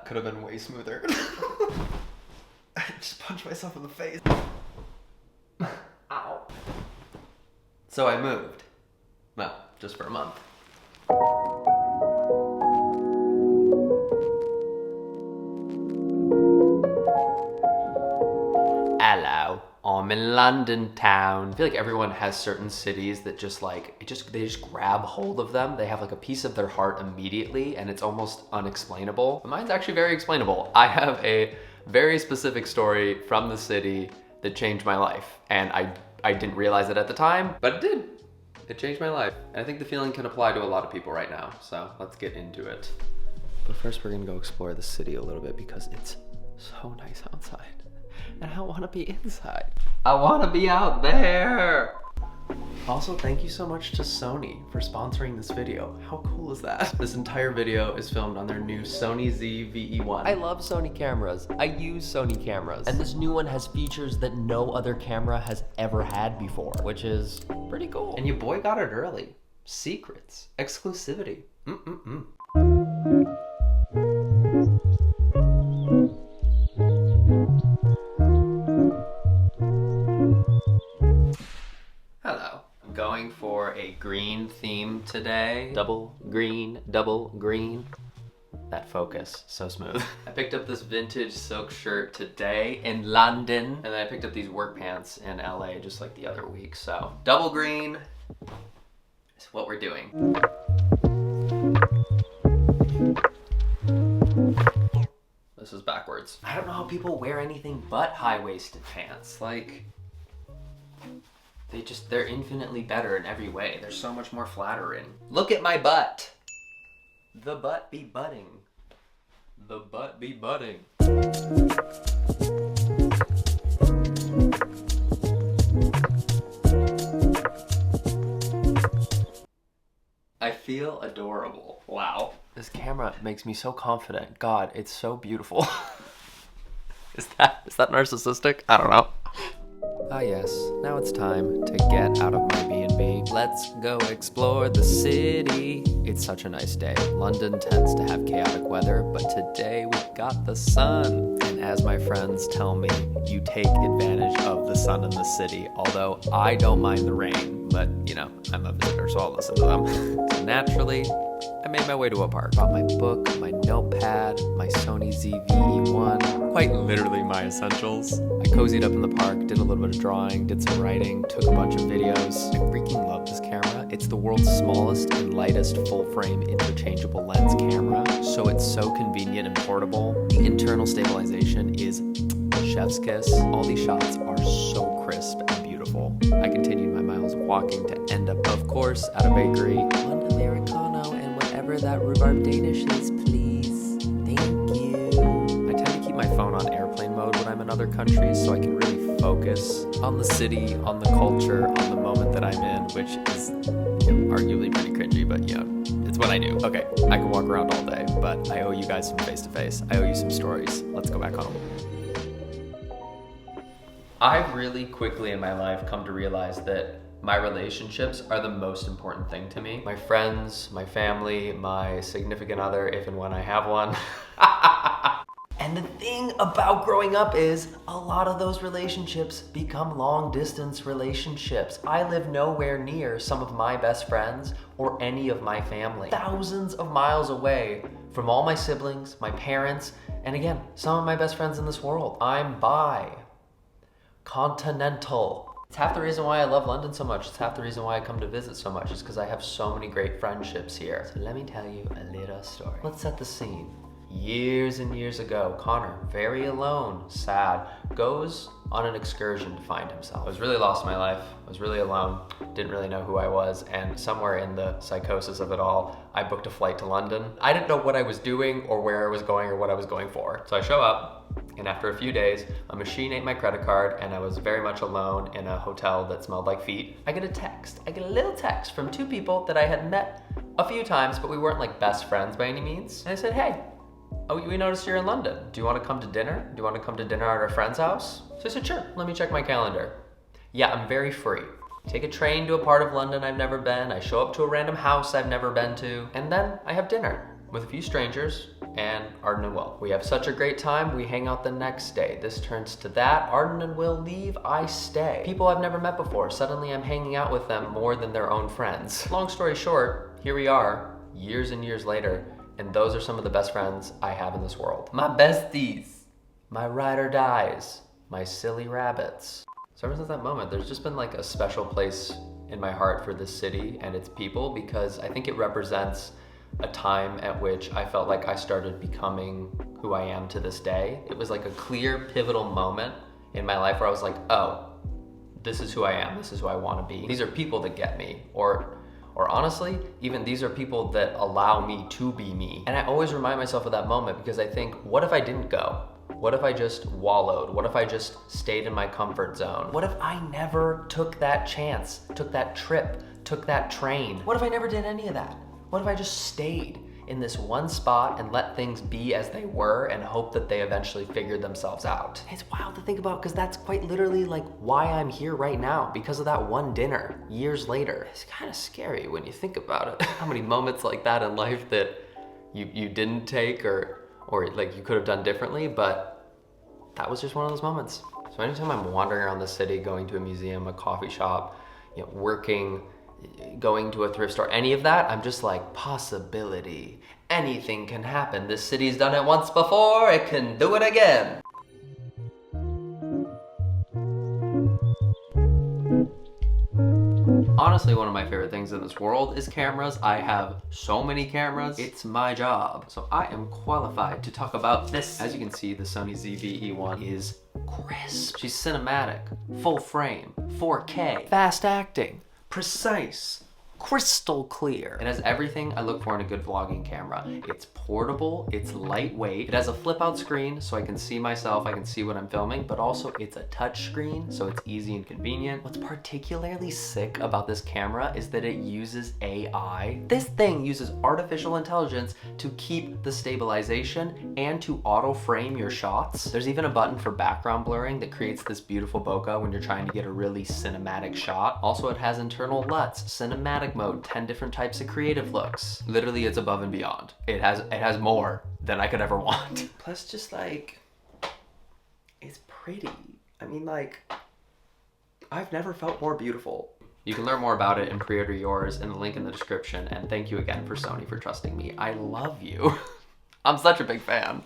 could have been way smoother. I just punched myself in the face. Ow. So I moved. Well, just for a month. Hello, I'm in London town. I feel like everyone has certain cities that just like, they just grab hold of them. They have like a piece of their heart immediately and it's almost unexplainable. But mine's actually very explainable. I have a very specific story from the city that changed my life. And I didn't realize it at the time, but it did. It changed my life. And I think the feeling can apply to a lot of people right now. So let's get into it. But first we're gonna go explore the city a little bit because it's so nice outside. And I don't want to be inside. I want to be out there. Also, thank you so much to Sony for sponsoring this video. How cool is that? This entire video is filmed on their new Sony ZV-E1. I love Sony cameras. I use Sony cameras. And this new one has features that no other camera has ever had before, which is pretty cool. And your boy got it early. Secrets, exclusivity. Hello. I'm going for a green theme today. Double green, double green. That focus, so smooth. I picked up this vintage silk shirt today in London, and then I picked up these work pants in LA just like the other week. So double green is what we're doing. This is backwards. I don't know how people wear anything but high-waisted pants. Like, they're infinitely better in every way. They're so much more flattering. Look at my butt. The butt be butting. The butt be butting. I feel adorable. Wow. This camera makes me so confident. God, it's so beautiful. Is that narcissistic? I don't know. Ah yes, now it's time to get out of my B&B. Let's go explore the city. It's such a nice day. London tends to have chaotic weather, but today we got the sun. And as my friends tell me, you take advantage of the sun in the city, although I don't mind the rain, but you know, I'm a visitor, so I'll listen to them. So naturally, I made my way to a park. Brought my book, my notepad, my Sony ZV-E1, quite literally my essentials. I cozied up in the park, did a little bit of drawing, did some writing, took a bunch of videos. I freaking love this camera. It's the world's smallest and lightest full-frame interchangeable lens camera, so it's so convenient and portable. The internal stabilization is chef's kiss. All these shots are so crisp and beautiful. I continued my miles of walking to end up, of course, at a bakery. One Americano and whatever that rhubarb Danish is, please. Thank you. I tend to keep my phone on airplane mode when I'm in other countries so I can really focus on the city, on the culture, on the moment that I'm in, which is arguably pretty cringy, but it's what I do. Okay, I can walk around all day, but I owe you guys some face-to-face. I owe you some stories. Let's go back home. I've really quickly in my life come to realize that my relationships are the most important thing to me. My friends, my family, my significant other, if and when I have one. And the thing about growing up is a lot of those relationships become long distance relationships. I live nowhere near some of my best friends or any of my family. Thousands of miles away from all my siblings, my parents, and again, some of my best friends in this world. I'm continental. It's half the reason why I love London so much. It's half the reason why I come to visit so much. It's because I have so many great friendships here. So let me tell you a little story. Let's set the scene. Years and years ago, Connor, very alone, sad, goes on an excursion to find himself. I was really lost in my life. I was really alone, didn't really know who I was, and somewhere in the psychosis of it all, I booked a flight to London. I didn't know what I was doing or where I was going or what I was going for. So I show up, and after a few days, a machine ate my credit card, and I was very much alone in a hotel that smelled like feet. I get a little text from two people that I had met a few times, but we weren't like best friends by any means. And I said, hey, we noticed you're in London. Do you want to come to dinner? Do you want to come to dinner at our friend's house? So I said, sure, let me check my calendar. Yeah, I'm very free. Take a train to a part of London I've never been. I show up to a random house I've never been to. And then I have dinner with a few strangers and Arden and Will. We have such a great time, we hang out the next day. This turns to that. Arden and Will leave, I stay. People I've never met before, suddenly I'm hanging out with them more than their own friends. Long story short, here we are, years and years later, and those are some of the best friends I have in this world. My besties, my ride or dies, my silly rabbits. So ever since that moment, there's just been like a special place in my heart for this city and its people, because I think it represents a time at which I felt like I started becoming who I am to this day. It was like a clear, pivotal moment in my life where I was like, oh, this is who I am, this is who I want to be. These are people that get me, or honestly, even these are people that allow me to be me. And I always remind myself of that moment, because I think, what if I didn't go? What if I just wallowed? What if I just stayed in my comfort zone? What if I never took that chance, took that trip, took that train? What if I never did any of that? What if I just stayed in this one spot and let things be as they were and hope that they eventually figured themselves out? It's wild to think about, because that's quite literally like why I'm here right now, because of that one dinner years later. It's kind of scary when you think about it. How many moments like that in life that you didn't take or like you could have done differently, but that was just one of those moments. So anytime I'm wandering around the city, going to a museum, a coffee shop, working, going to a thrift store, any of that, I'm just like, possibility. Anything can happen. This city's done it once before, it can do it again. Honestly, one of my favorite things in this world is cameras. I have so many cameras. It's my job. So I am qualified to talk about this. As you can see, the Sony ZV-E1 is crisp. She's cinematic, full frame, 4K, fast acting, precise, crystal clear. It has everything I look for in a good vlogging camera. It's portable, it's lightweight, it has a flip out screen so I can see myself, I can see what I'm filming, but also it's a touch screen so it's easy and convenient. What's particularly sick about this camera is that it uses AI. This thing uses artificial intelligence to keep the stabilization and to auto frame your shots. There's even a button for background blurring that creates this beautiful bokeh when you're trying to get a really cinematic shot. Also, it has internal LUTs, cinematic mode, 10 different types of creative looks. Literally, it's above and beyond. It has more than I could ever want. Plus, just like, it's pretty. I mean, like, I've never felt more beautiful. You can learn more about it and pre-order yours in the link in the description. And thank you again for Sony for trusting me. I love you. I'm such a big fan.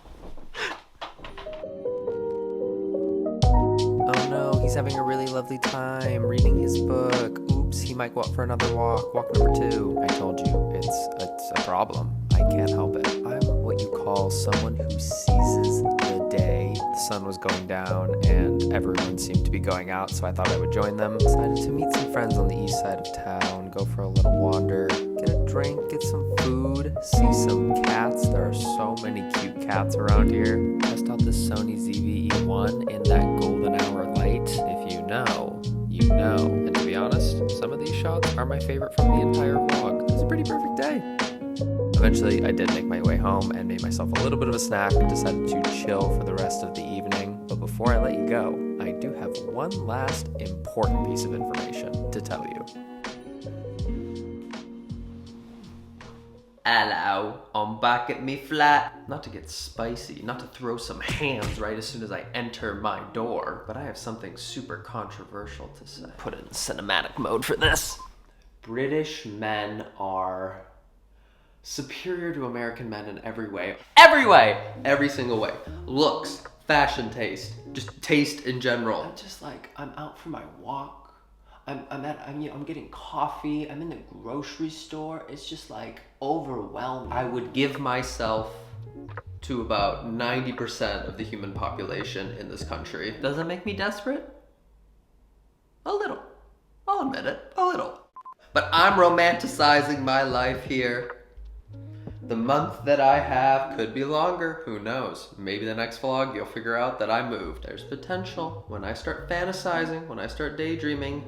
Oh no, he's having a really lovely time reading his book. Oops, he might go out for another walk. Walk number 2. I told you, it's a problem. I can't help it. I'm what you call someone who seizes the day. The sun was going down and everyone seemed to be going out, so I thought I would join them. Decided to meet some friends on the east side of town, go for a little wander, get a drink, get some food, see some cats. There are so many cute cats around here. Test out the Sony ZV-E1 in that golden hour light. If you know, you know. And to be honest, some of these shots are my favorite from the entire vlog. It was a pretty perfect day. Eventually, I did make my way home and made myself a little bit of a snack and decided to chill for the rest of the evening. But before I let you go, I do have one last important piece of information to tell you. Hello, I'm back at me flat. Not to get spicy, not to throw some hands right as soon as I enter my door, but I have something super controversial to say. Put it in cinematic mode for this. British men are superior to American men in every way. Every way! Every single way. Looks, fashion taste, just taste in general. I'm just like, I'm out for my walk. I'm getting coffee. I'm in the grocery store. It's just like overwhelming. I would give myself to about 90% of the human population in this country. Does it make me desperate? A little. I'll admit it, a little. But I'm romanticizing my life here. The month that I have could be longer, who knows? Maybe the next vlog you'll figure out that I moved. There's potential. When I start fantasizing, when I start daydreaming,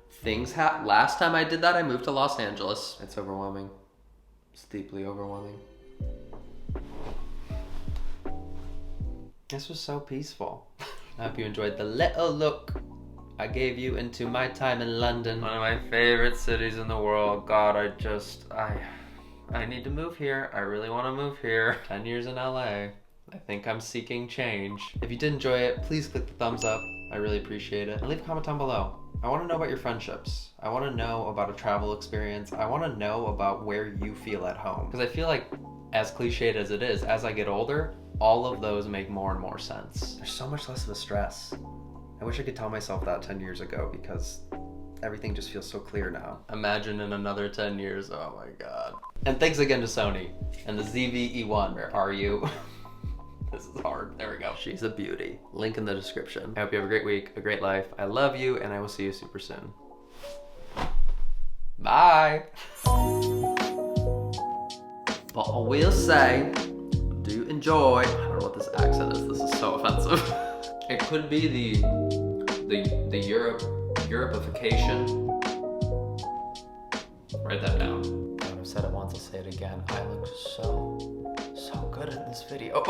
things happen. Last time I did that, I moved to Los Angeles. It's overwhelming. It's deeply overwhelming. This was so peaceful. I hope you enjoyed the little look I gave you into my time in London. One of my favorite cities in the world. God, I need to move here. I really want to move here. 10 years in LA. I think I'm seeking change. If you did enjoy it, please click the thumbs up. I really appreciate it. And leave a comment down below. I want to know about your friendships. I want to know about a travel experience. I want to know about where you feel at home. Because I feel like, as cliched as it is, as I get older, all of those make more and more sense. There's so much less of a stress. I wish I could tell myself that 10 years ago because everything just feels so clear now. Imagine in another 10 years, oh my God. And thanks again to Sony and the ZV-E1. Where are you? This is hard. There we go. She's a beauty. Link in the description. I hope you have a great week, a great life. I love you, and I will see you super soon. Bye. But I will say, do enjoy. I don't know what this accent is. This is so offensive. It could be the Europeification. Write that down. I've said it once, I'll say it again. I look so good in this video.